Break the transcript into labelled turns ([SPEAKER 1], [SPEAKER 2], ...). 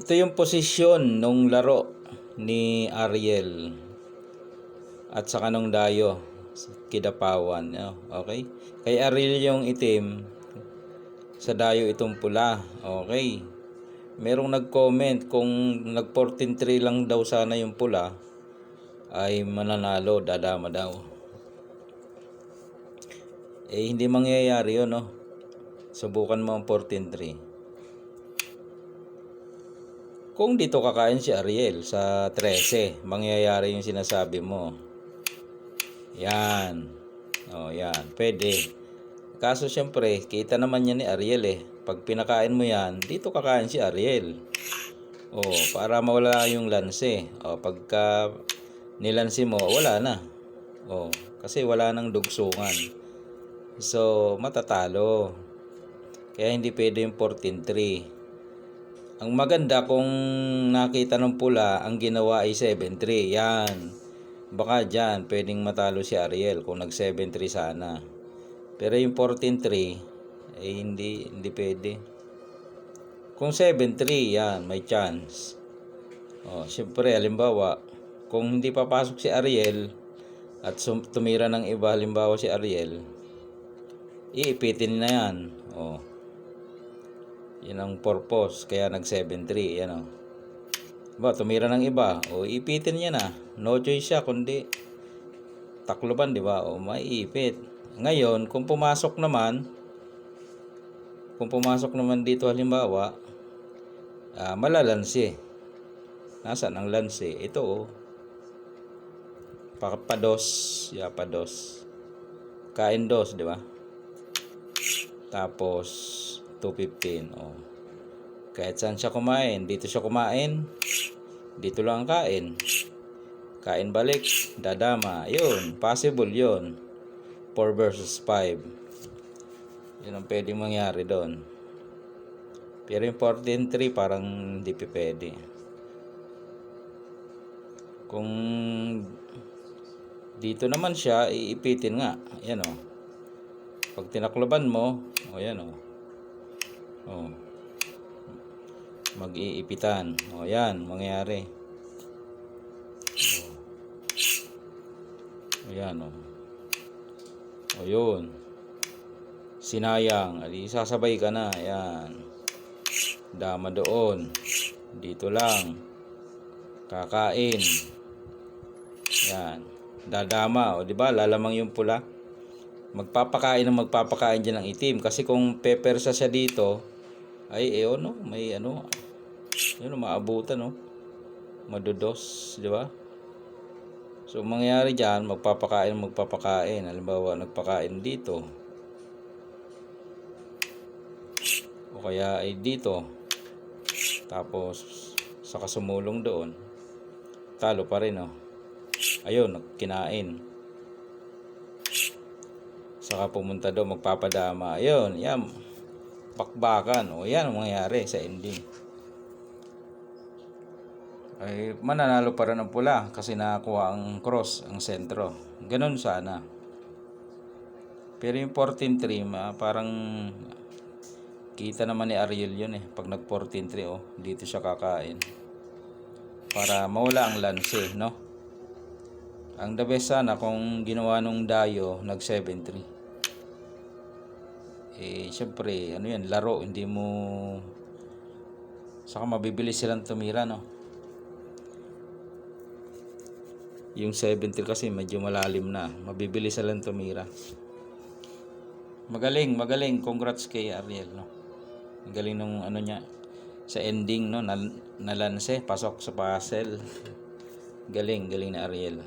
[SPEAKER 1] Ito yung posisyon nung laro ni Ariel at saka nung Dayo Kidapawan, no? Okay? Kay Ariel yung itim, sa Dayo itong pula. Okay. Merong nag-comment kung nag 14-3 lang daw sana yung pula ay mananalo, dadama daw. Hindi mangyayari yun, no? Subukan mo ang 14-3. Kung dito kakain si Ariel sa 13, mangyayari yung sinasabi mo. Yan. Yan. Pwede. Kaso syempre, kita naman yan ni Ariel eh. Pag pinakain mo yan, dito kakain si Ariel. Para mawala yung lanse. Pagka nilanse mo, wala na. Kasi wala nang dugsungan. So, matatalo. Kaya hindi pwede yung 14-3. Ang maganda kung nakita ng pula, ang ginawa ay 7-3. Yan. Baka dyan, pwedeng matalo si Ariel kung nag 7-3 sana. Pero yung 14-3, hindi pwede. Kung 7-3, yan, may chance. Siyempre, halimbawa, kung hindi papasok si Ariel at tumira ng iba, halimbawa si Ariel, iipitin na yan. Yan ang purpose, kaya nag 7-3, yan tumira ng iba, ipitin niya na. No choice siya, kundi takloban, di ba? Maiipit. Ngayon, kung pumasok naman dito halimbawa, malalansi. Nasaan ang lansi? Ito, pados. Pados. Kain dos, di ba? Tapos 215. Kahit saan siya kumain, dito siya kumain, dito lang kain. Kain balik, dadama. Yun, possible yun. 4 versus 5. Yun ang pwedeng mangyari doon. Pero yung 14-3 parang hindi pwede. Kung dito naman siya, iipitin nga. Yan Pag tinakloban mo, yan mag-iipitan. Yan, mangyayari. Ayan yun. Sinayang. Sasabay ka na. Ayan. Dama doon. Dito lang. Kakain. Ayan. Dadama. Di ba? Lalamang yung pula. Magpapakain dyan ng itim. Kasi kung pepersa siya dito, ay may maabutan madudos, di ba? So mangyayari dyan, magpapakain. Halimbawa, nagpakain dito. O kaya ay dito. Tapos, saka sumulong doon. Talo pa rin, Ayun, kinain. Saka pumunta doon, magpapadama. Ayun, yan. Bakbakan. Yan ang mangyayari sa ending. Ay mananalo pa rin ang pula kasi nakakuha ang cross, ang sentro. Ganun sana. Pero yung 14-3, parang kita naman ni Ariel yun pag nag 14-3, dito siya kakain. Para mawala ang lanse, no? Ang the best sana kung ginawa nung Dayo, nag 7-3. Syempre, yan, laro, hindi mo... Saka mabibilis silang tumira, no? Yung 7-3 kasi medyo malalim na. Mabibilis silang tumira. Magaling. Congrats kay Ariel, no? Magaling nung niya sa ending, no? Nalanse, pasok sa puzzle. Galing ni Ariel.